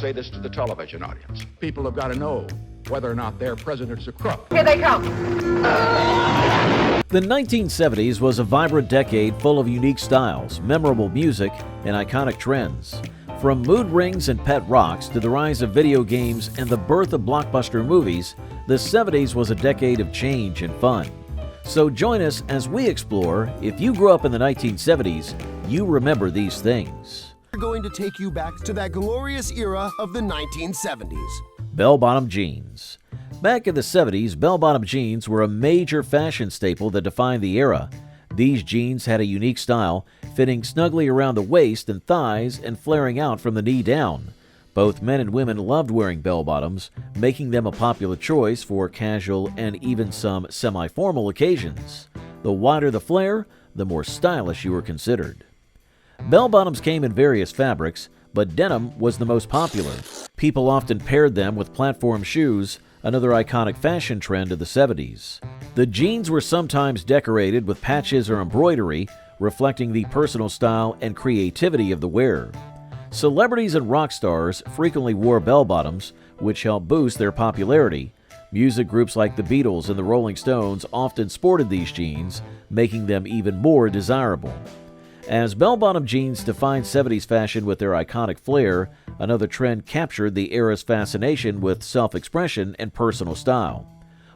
Say this to the television audience. People have got to know whether or not their president's a crook. Here they come. The 1970s was a vibrant decade full of unique styles, memorable music, and iconic trends. From mood rings and pet rocks to the rise of video games and the birth of blockbuster movies, the 70s was a decade of change and fun. So join us as we explore, if you grew up in the 1970s, you remember these things. We're going to take you back to that glorious era of the 1970s. Bell-bottom jeans. Back in the 70s, bell-bottom jeans were a major fashion staple that defined the era. These jeans had a unique style, fitting snugly around the waist and thighs and flaring out from the knee down. Both men and women loved wearing bell-bottoms, making them a popular choice for casual and even some semi-formal occasions. The wider the flare, the more stylish you were considered. Bell-bottoms came in various fabrics, but denim was the most popular. People often paired them with platform shoes, another iconic fashion trend of the 70s. The jeans were sometimes decorated with patches or embroidery, reflecting the personal style and creativity of the wearer. Celebrities and rock stars frequently wore bell-bottoms, which helped boost their popularity. Music groups like the Beatles and the Rolling Stones often sported these jeans, making them even more desirable. As bell-bottom jeans defined 70s fashion with their iconic flair, another trend captured the era's fascination with self-expression and personal style.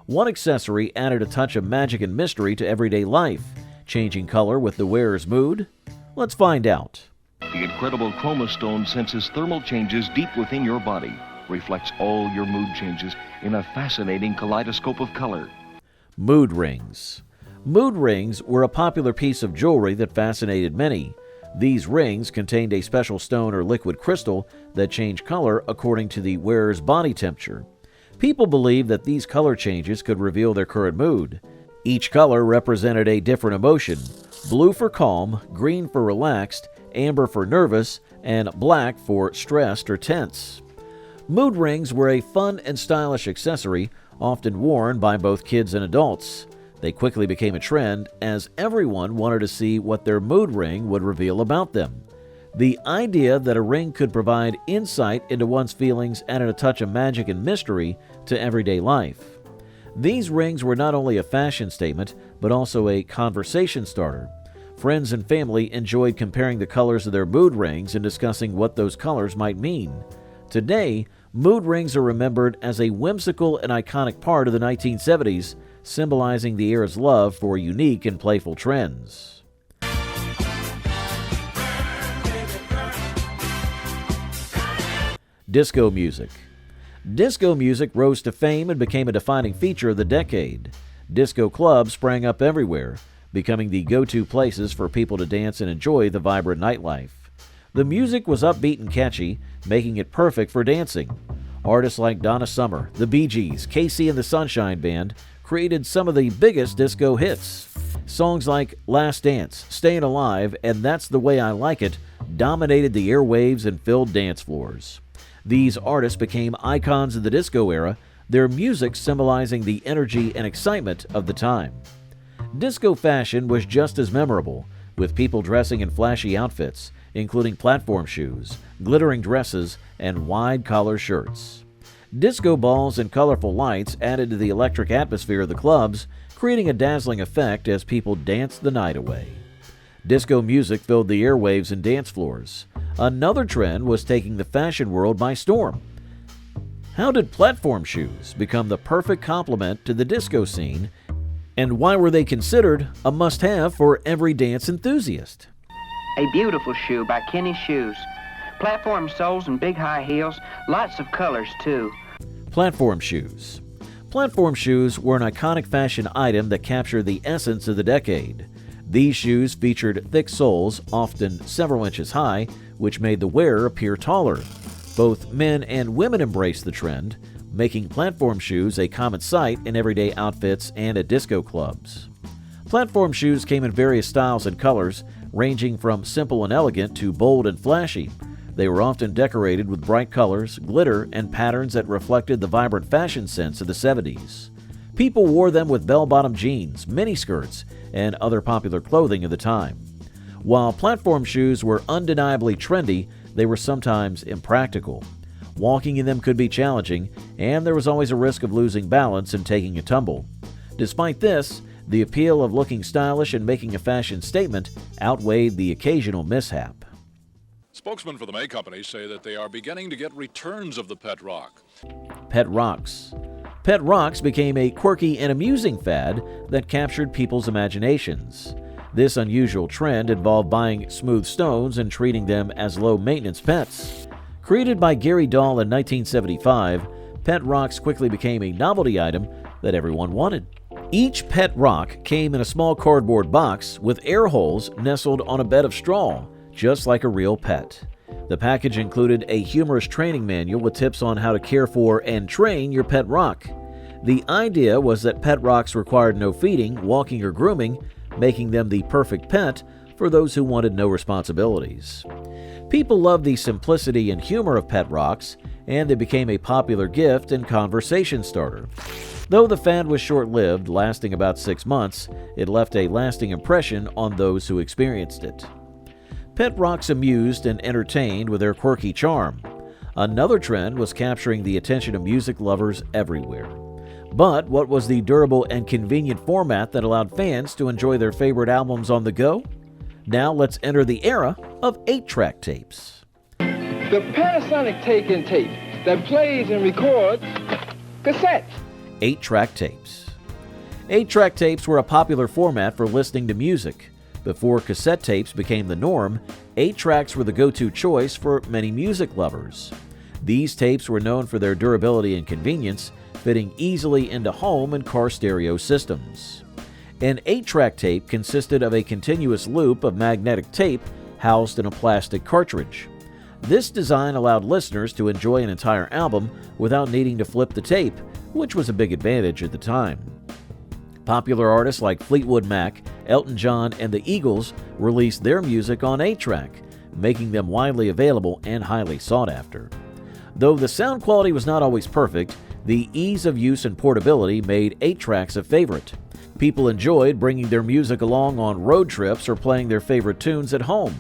One accessory added a touch of magic and mystery to everyday life, changing color with the wearer's mood. Let's find out. The incredible chromostone senses thermal changes deep within your body, reflects all your mood changes in a fascinating kaleidoscope of color. Mood rings. Mood rings were a popular piece of jewelry that fascinated many. These rings contained a special stone or liquid crystal that changed color according to the wearer's body temperature. People believed that these color changes could reveal their current mood. Each color represented a different emotion: blue for calm, green for relaxed, amber for nervous, and black for stressed or tense. Mood rings were a fun and stylish accessory, often worn by both kids and adults. They quickly became a trend as everyone wanted to see what their mood ring would reveal about them. The idea that a ring could provide insight into one's feelings added a touch of magic and mystery to everyday life. These rings were not only a fashion statement, but also a conversation starter. Friends and family enjoyed comparing the colors of their mood rings and discussing what those colors might mean. Today, mood rings are remembered as a whimsical and iconic part of the 1970s, symbolizing the era's love for unique and playful trends. Disco music. Disco music rose to fame and became a defining feature of the decade. Disco clubs sprang up everywhere, becoming the go-to places for people to dance and enjoy the vibrant nightlife. The music was upbeat and catchy, making it perfect for dancing. Artists like Donna Summer, the Bee Gees, Casey and the Sunshine Band created some of the biggest disco hits. Songs like Last Dance, Stayin' Alive, and That's the Way I Like It dominated the airwaves and filled dance floors. These artists became icons of the disco era, their music symbolizing the energy and excitement of the time. Disco fashion was just as memorable, with people dressing in flashy outfits, including platform shoes, glittering dresses, and wide-collar shirts. Disco balls and colorful lights added to the electric atmosphere of the clubs, creating a dazzling effect as people danced the night away. Disco music filled the airwaves and dance floors. Another trend was taking the fashion world by storm. How did platform shoes become the perfect complement to the disco scene, and why were they considered a must-have for every dance enthusiast? A beautiful shoe by Kenny Shoes. Platform soles and big high heels, lots of colors too. Platform shoes. Platform shoes were an iconic fashion item that captured the essence of the decade. These shoes featured thick soles, often several inches high, which made the wearer appear taller. Both men and women embraced the trend, making platform shoes a common sight in everyday outfits and at disco clubs. Platform shoes came in various styles and colors, ranging from simple and elegant to bold and flashy. They were often decorated with bright colors, glitter, and patterns that reflected the vibrant fashion sense of the 70s. People wore them with bell-bottom jeans, miniskirts, and other popular clothing of the time. While platform shoes were undeniably trendy, they were sometimes impractical. Walking in them could be challenging, and there was always a risk of losing balance and taking a tumble. Despite this, the appeal of looking stylish and making a fashion statement outweighed the occasional mishap. Spokesmen for the May Company say that they are beginning to get returns of the Pet Rock. Pet rocks. Pet rocks became a quirky and amusing fad that captured people's imaginations. This unusual trend involved buying smooth stones and treating them as low-maintenance pets. Created by Gary Dahl in 1975, pet rocks quickly became a novelty item that everyone wanted. Each pet rock came in a small cardboard box with air holes nestled on a bed of straw, just like a real pet. The package included a humorous training manual with tips on how to care for and train your pet rock. The idea was that pet rocks required no feeding, walking, or grooming, making them the perfect pet for those who wanted no responsibilities. People loved the simplicity and humor of pet rocks, and they became a popular gift and conversation starter. Though the fad was short-lived, lasting about 6 months, it left a lasting impression on those who experienced it. Pet rocks amused and entertained with their quirky charm. Another trend was capturing the attention of music lovers everywhere. But what was the durable and convenient format that allowed fans to enjoy their favorite albums on the go? Now let's enter the era of 8-track tapes. The Panasonic take-in tape that plays and records cassettes. 8-track tapes. 8-track tapes were a popular format for listening to music. Before cassette tapes became the norm, 8-tracks were the go-to choice for many music lovers. These tapes were known for their durability and convenience, fitting easily into home and car stereo systems. An 8-track tape consisted of a continuous loop of magnetic tape housed in a plastic cartridge. This design allowed listeners to enjoy an entire album without needing to flip the tape, which was a big advantage at the time. Popular artists like Fleetwood Mac, Elton John, and the Eagles released their music on 8-track, making them widely available and highly sought after. Though the sound quality was not always perfect, the ease of use and portability made 8-tracks a favorite. People enjoyed bringing their music along on road trips or playing their favorite tunes at home.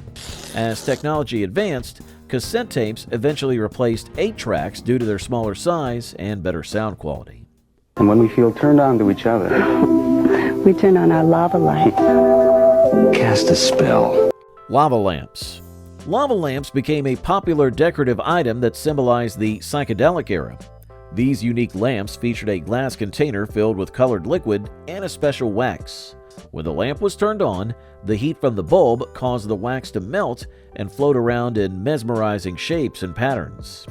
As technology advanced, cassette tapes eventually replaced 8-tracks due to their smaller size and better sound quality. And when we feel turned on to each other, we turn on our lava lights. Cast a spell. Lava lamps. Lava lamps became a popular decorative item that symbolized the psychedelic era. These unique lamps featured a glass container filled with colored liquid and a special wax. When the lamp was turned on, the heat from the bulb caused the wax to melt and float around in mesmerizing shapes and patterns.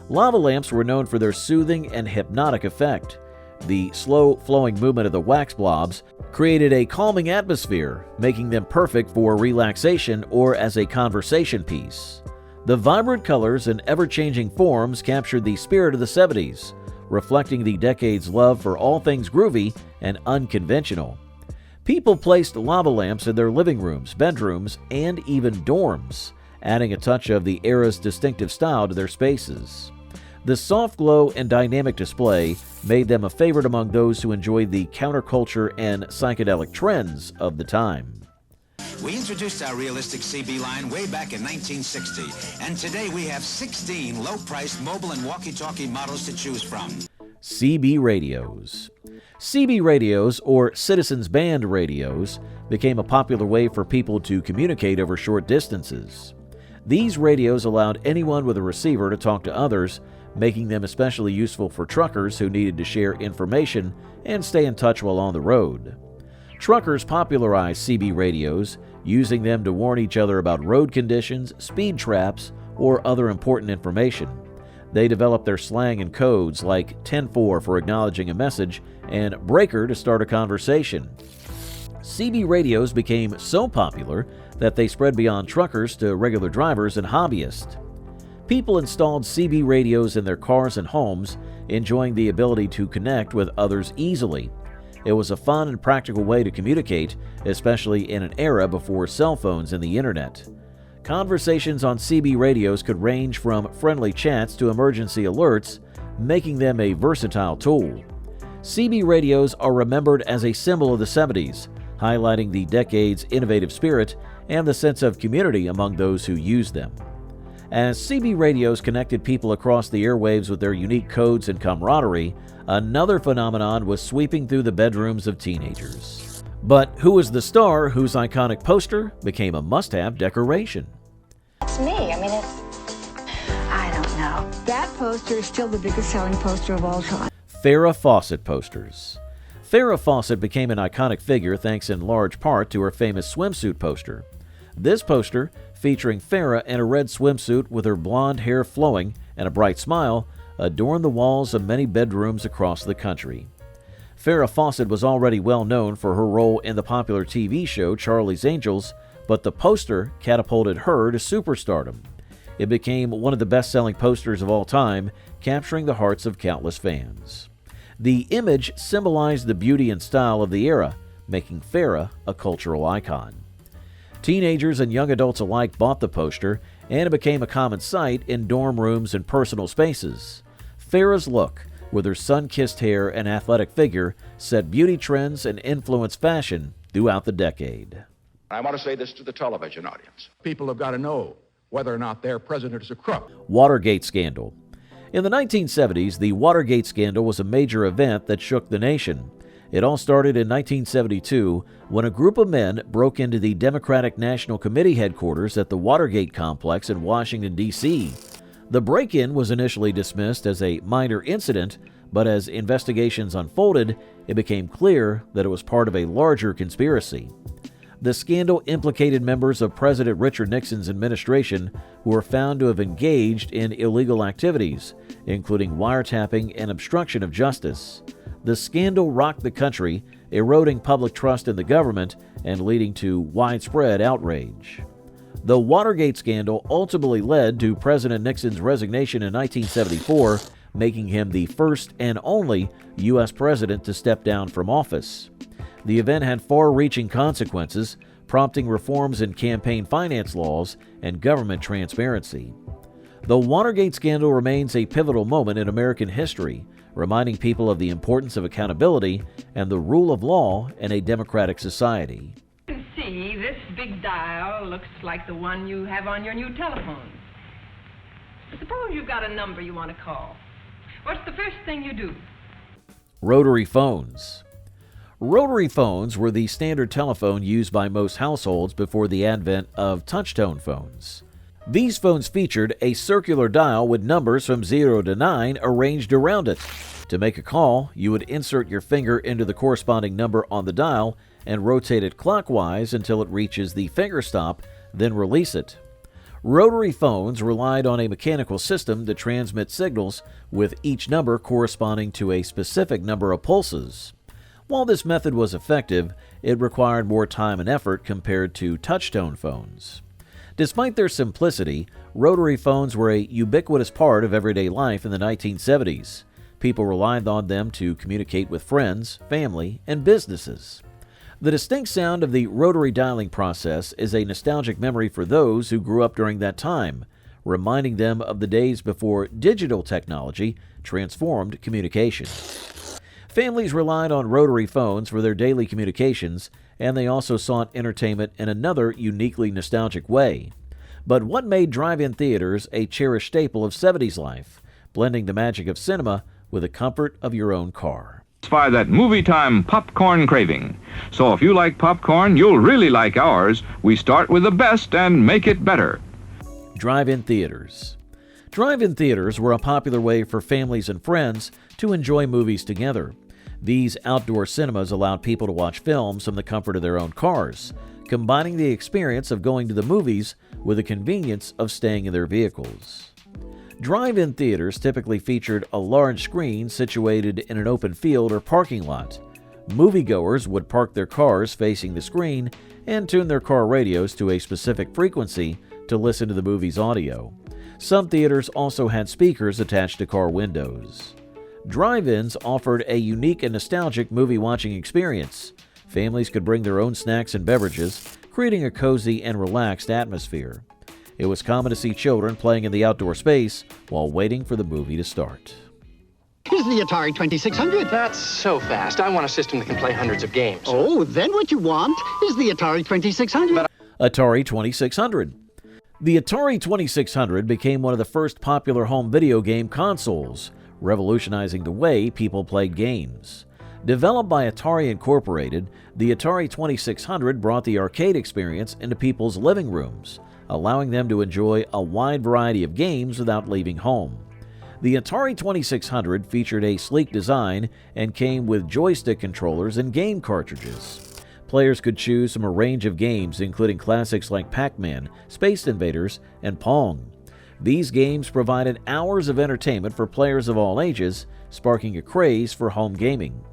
Lava lamps were known for their soothing and hypnotic effect. The slow flowing movement of the wax blobs created a calming atmosphere, making them perfect for relaxation or as a conversation piece. The vibrant colors and ever-changing forms captured the spirit of the 70s, reflecting the decade's love for all things groovy and unconventional. People placed lava lamps in their living rooms, bedrooms, and even dorms, adding a touch of the era's distinctive style to their spaces. The soft glow and dynamic display made them a favorite among those who enjoyed the counterculture and psychedelic trends of the time. We introduced our realistic CB line way back in 1960, and today we have 16 low-priced mobile and walkie-talkie models to choose from. CB radios. CB radios, or Citizens Band radios, became a popular way for people to communicate over short distances. These radios allowed anyone with a receiver to talk to others, making them especially useful for truckers who needed to share information and stay in touch while on the road. Truckers popularized CB radios, using them to warn each other about road conditions, speed traps, or other important information. They developed their slang and codes like 10-4 for acknowledging a message and breaker to start a conversation. CB radios became so popular that they spread beyond truckers to regular drivers and hobbyists. People installed CB radios in their cars and homes, enjoying the ability to connect with others easily. It was a fun and practical way to communicate, especially in an era before cell phones and the internet. Conversations on CB radios could range from friendly chats to emergency alerts, making them a versatile tool. CB radios are remembered as a symbol of the 70s, highlighting the decade's innovative spirit and the sense of community among those who used them. As CB radios connected people across the airwaves with their unique codes and camaraderie, another phenomenon was sweeping through the bedrooms of teenagers. But who was the star whose iconic poster became a must-have decoration? It's me. I don't know. That poster is still the biggest selling poster of all time. Farrah Fawcett posters. Farrah Fawcett became an iconic figure thanks in large part to her famous swimsuit poster. This poster, featuring Farrah in a red swimsuit with her blonde hair flowing and a bright smile, adorned the walls of many bedrooms across the country. Farrah Fawcett was already well known for her role in the popular TV show Charlie's Angels, but the poster catapulted her to superstardom. It became one of the best-selling posters of all time, capturing the hearts of countless fans. The image symbolized the beauty and style of the era, making Farrah a cultural icon. Teenagers and young adults alike bought the poster, and it became a common sight in dorm rooms and personal spaces. Farrah's look, with her sun-kissed hair and athletic figure, set beauty trends and influenced fashion throughout the decade. I want to say this to the television audience. People have got to know whether or not their president is a crook. Watergate scandal. In the 1970s, the Watergate scandal was a major event that shook the nation. It all started in 1972 when a group of men broke into the Democratic National Committee headquarters at the Watergate complex in Washington, D.C. The break-in was initially dismissed as a minor incident, but as investigations unfolded, it became clear that it was part of a larger conspiracy. The scandal implicated members of President Richard Nixon's administration who were found to have engaged in illegal activities, including wiretapping and obstruction of justice. The scandal rocked the country, eroding public trust in the government and leading to widespread outrage. The Watergate scandal ultimately led to President Nixon's resignation in 1974, making him the first and only U.S. president to step down from office. The event had far-reaching consequences, prompting reforms in campaign finance laws and government transparency. The Watergate scandal remains a pivotal moment in American history, reminding people of the importance of accountability and the rule of law in a democratic society. You can see this big dial looks like the one you have on your new telephone. Suppose you've got a number you want to call. What's the first thing you do? Rotary phones. Rotary phones were the standard telephone used by most households before the advent of touch-tone phones. These phones featured a circular dial with numbers from 0 to 9 arranged around it. To make a call, you would insert your finger into the corresponding number on the dial and rotate it clockwise until it reaches the finger stop, then release it. Rotary phones relied on a mechanical system to transmit signals, with each number corresponding to a specific number of pulses. While this method was effective, it required more time and effort compared to touch-tone phones. Despite their simplicity, rotary phones were a ubiquitous part of everyday life in the 1970s. People relied on them to communicate with friends, family, and businesses. The distinct sound of the rotary dialing process is a nostalgic memory for those who grew up during that time, reminding them of the days before digital technology transformed communication. Families relied on rotary phones for their daily communications, and they also sought entertainment in another uniquely nostalgic way. But what made drive-in theaters a cherished staple of 70s life, blending the magic of cinema with the comfort of your own car? Satisfy that movie time popcorn craving. So if you like popcorn, you'll really like ours. We start with the best and make it better. Drive-in theaters. Drive-in theaters were a popular way for families and friends to enjoy movies together. These outdoor cinemas allowed people to watch films from the comfort of their own cars, combining the experience of going to the movies with the convenience of staying in their vehicles. Drive-in theaters typically featured a large screen situated in an open field or parking lot. Moviegoers would park their cars facing the screen and tune their car radios to a specific frequency to listen to the movie's audio. Some theaters also had speakers attached to car windows. Drive-ins offered a unique and nostalgic movie-watching experience. Families could bring their own snacks and beverages, creating a cozy and relaxed atmosphere. It was common to see children playing in the outdoor space while waiting for the movie to start. Here's the Atari 2600. That's so fast. I want a system that can play hundreds of games. Oh, then what you want is the Atari 2600. Atari 2600. The Atari 2600 became one of the first popular home video game consoles, revolutionizing the way people played games. Developed by Atari Incorporated, the Atari 2600 brought the arcade experience into people's living rooms, allowing them to enjoy a wide variety of games without leaving home. The Atari 2600 featured a sleek design and came with joystick controllers and game cartridges. Players could choose from a range of games, including classics like Pac-Man, Space Invaders, and Pong. These games provided hours of entertainment for players of all ages, sparking a craze for home gaming.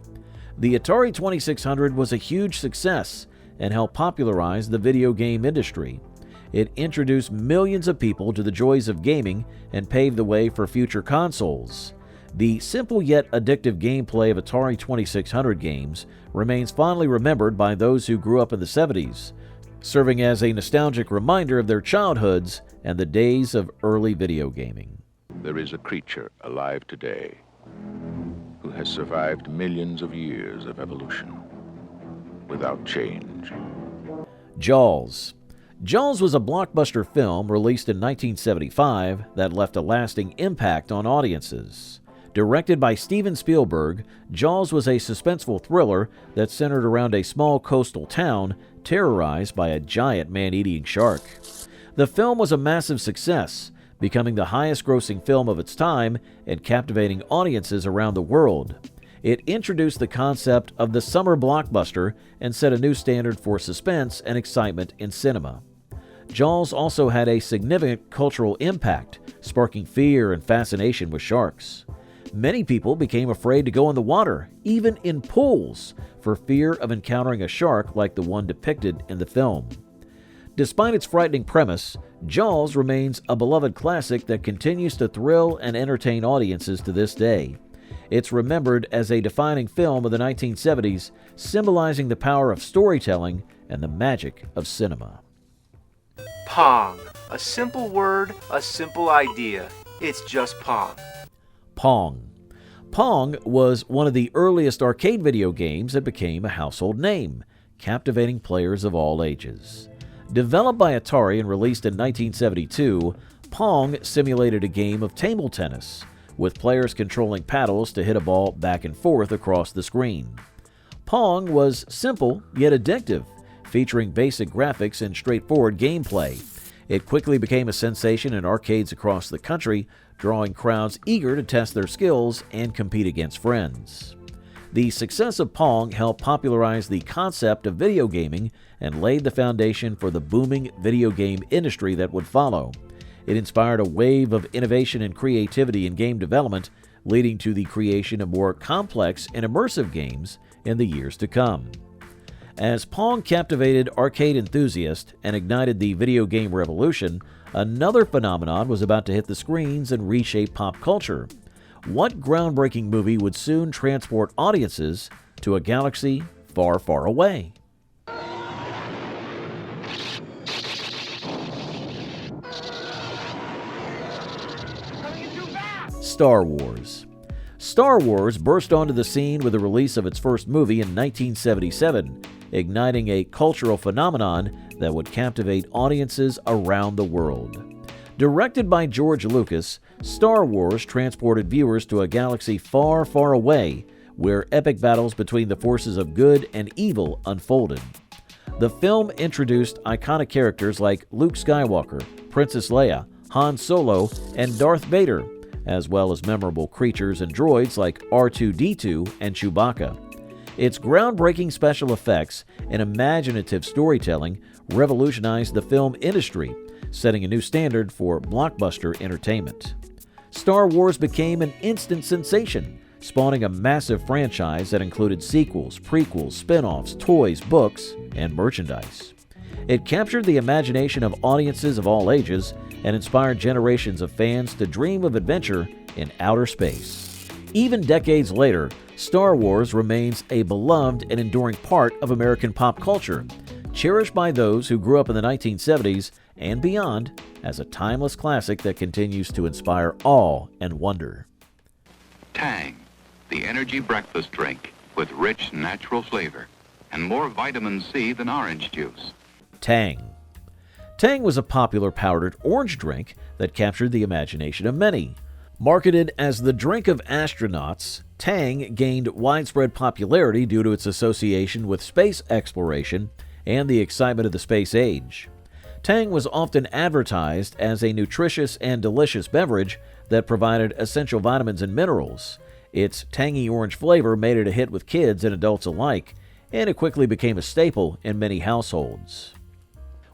The Atari 2600 was a huge success and helped popularize the video game industry. It introduced millions of people to the joys of gaming and paved the way for future consoles. The simple yet addictive gameplay of Atari 2600 games remains fondly remembered by those who grew up in the 70s, serving as a nostalgic reminder of their childhoods and the days of early video gaming. There is a creature alive today who has survived millions of years of evolution without change. Jaws. Jaws was a blockbuster film released in 1975 that left a lasting impact on audiences. Directed by Steven Spielberg, Jaws was a suspenseful thriller that centered around a small coastal town terrorized by a giant man-eating shark. The film was a massive success, becoming the highest-grossing film of its time and captivating audiences around the world. It introduced the concept of the summer blockbuster and set a new standard for suspense and excitement in cinema. Jaws also had a significant cultural impact, sparking fear and fascination with sharks. Many people became afraid to go in the water, even in pools, for fear of encountering a shark like the one depicted in the film. Despite its frightening premise, Jaws remains a beloved classic that continues to thrill and entertain audiences to this day. It's remembered as a defining film of the 1970s, symbolizing the power of storytelling and the magic of cinema. Pong. A simple word, a simple idea. It's just Pong. Pong. Pong was one of the earliest arcade video games that became a household name, captivating players of all ages. Developed by Atari and released in 1972, Pong simulated a game of table tennis, with players controlling paddles to hit a ball back and forth across the screen. Pong was simple yet addictive, featuring basic graphics and straightforward gameplay. It quickly became a sensation in arcades across the country, drawing crowds eager to test their skills and compete against friends. The success of Pong helped popularize the concept of video gaming and laid the foundation for the booming video game industry that would follow. It inspired a wave of innovation and creativity in game development, leading to the creation of more complex and immersive games in the years to come. As Pong captivated arcade enthusiasts and ignited the video game revolution, another phenomenon was about to hit the screens and reshape pop culture. What groundbreaking movie would soon transport audiences to a galaxy far, far away? Star Wars. Star Wars burst onto the scene with the release of its first movie in 1977, igniting a cultural phenomenon that would captivate audiences around the world. Directed by George Lucas, Star Wars transported viewers to a galaxy far, far away, where epic battles between the forces of good and evil unfolded. The film introduced iconic characters like Luke Skywalker, Princess Leia, Han Solo, and Darth Vader, as well as memorable creatures and droids like R2-D2 and Chewbacca. Its groundbreaking special effects and imaginative storytelling revolutionized the film industry, setting a new standard for blockbuster entertainment. Star Wars became an instant sensation, spawning a massive franchise that included sequels, prequels, spin-offs, toys, books, and merchandise. It captured the imagination of audiences of all ages and inspired generations of fans to dream of adventure in outer space. Even decades later, Star Wars remains a beloved and enduring part of American pop culture, cherished by those who grew up in the 1970s and beyond as a timeless classic that continues to inspire awe and wonder. Tang, the energy breakfast drink with rich natural flavor and more vitamin C than orange juice. Tang. Tang was a popular powdered orange drink that captured the imagination of many. Marketed as the drink of astronauts, Tang gained widespread popularity due to its association with space exploration and the excitement of the space age. Tang was often advertised as a nutritious and delicious beverage that provided essential vitamins and minerals. Its tangy orange flavor made it a hit with kids and adults alike, and it quickly became a staple in many households.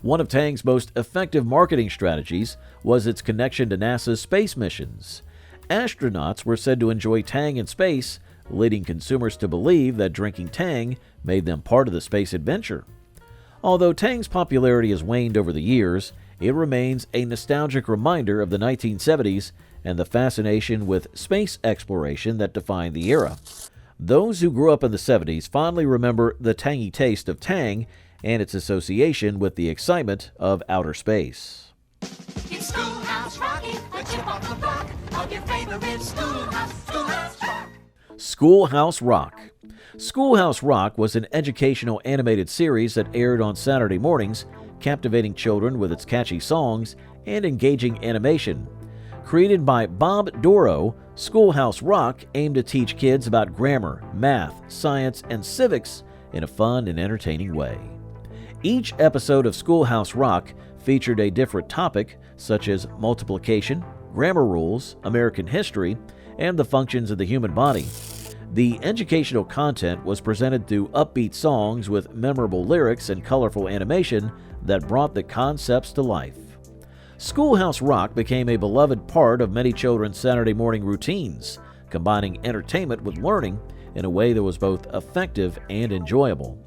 One of Tang's most effective marketing strategies was its connection to NASA's space missions. Astronauts were said to enjoy Tang in space, leading consumers to believe that drinking Tang made them part of the space adventure. Although Tang's popularity has waned over the years, it remains a nostalgic reminder of the 1970s and the fascination with space exploration that defined the era. Those who grew up in the 70s fondly remember the tangy taste of Tang and its association with the excitement of outer space. It's Schoolhouse Rocking, a chip off the block of your favorite Schoolhouse Rock. Schoolhouse Rock. Schoolhouse Rock was an educational animated series that aired on Saturday mornings, captivating children with its catchy songs and engaging animation. Created by Bob Dorough, Schoolhouse Rock aimed to teach kids about grammar, math, science, and civics in a fun and entertaining way. Each episode of Schoolhouse Rock featured a different topic, such as multiplication, grammar rules, American history, and the functions of the human body. The educational content was presented through upbeat songs with memorable lyrics and colorful animation that brought the concepts to life. Schoolhouse Rock became a beloved part of many children's Saturday morning routines, combining entertainment with learning in a way that was both effective and enjoyable.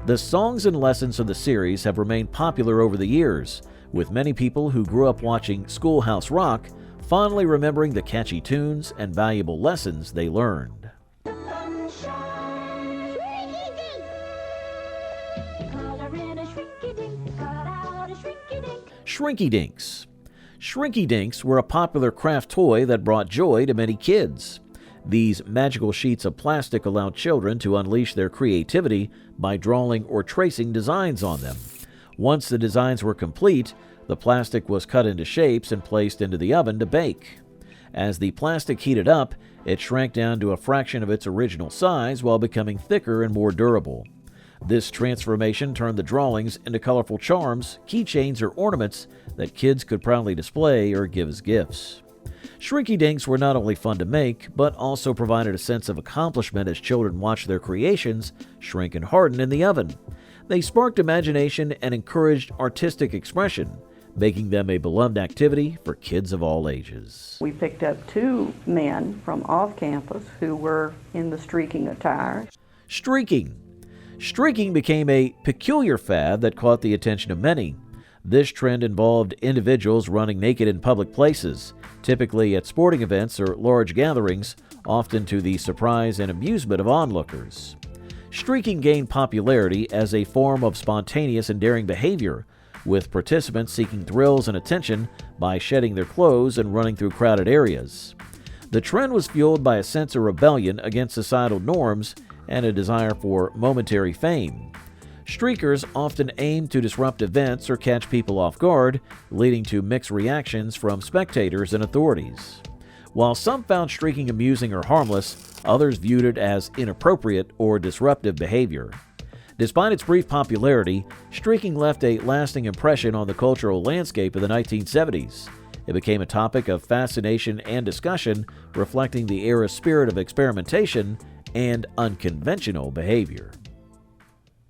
The songs and lessons of the series have remained popular over the years, with many people who grew up watching Schoolhouse Rock fondly remembering the catchy tunes and valuable lessons they learned. Shrinky Dinks. Shrinky Dinks were a popular craft toy that brought joy to many kids. These magical sheets of plastic allowed children to unleash their creativity by drawing or tracing designs on them. Once the designs were complete, the plastic was cut into shapes and placed into the oven to bake. As the plastic heated up, it shrank down to a fraction of its original size while becoming thicker and more durable. This transformation turned the drawings into colorful charms, keychains, or ornaments that kids could proudly display or give as gifts. Shrinky Dinks were not only fun to make, but also provided a sense of accomplishment as children watched their creations shrink and harden in the oven. They sparked imagination and encouraged artistic expression, making them a beloved activity for kids of all ages. We picked up 2 men from off campus who were in the streaking attire. Streaking. Streaking became a peculiar fad that caught the attention of many. This trend involved individuals running naked in public places, typically at sporting events or large gatherings, often to the surprise and amusement of onlookers. Streaking gained popularity as a form of spontaneous and daring behavior, with participants seeking thrills and attention by shedding their clothes and running through crowded areas. The trend was fueled by a sense of rebellion against societal norms and a desire for momentary fame. Streakers often aimed to disrupt events or catch people off guard, leading to mixed reactions from spectators and authorities. While some found streaking amusing or harmless, others viewed it as inappropriate or disruptive behavior. Despite its brief popularity, streaking left a lasting impression on the cultural landscape of the 1970s. It became a topic of fascination and discussion, reflecting the era's spirit of experimentation and unconventional behavior.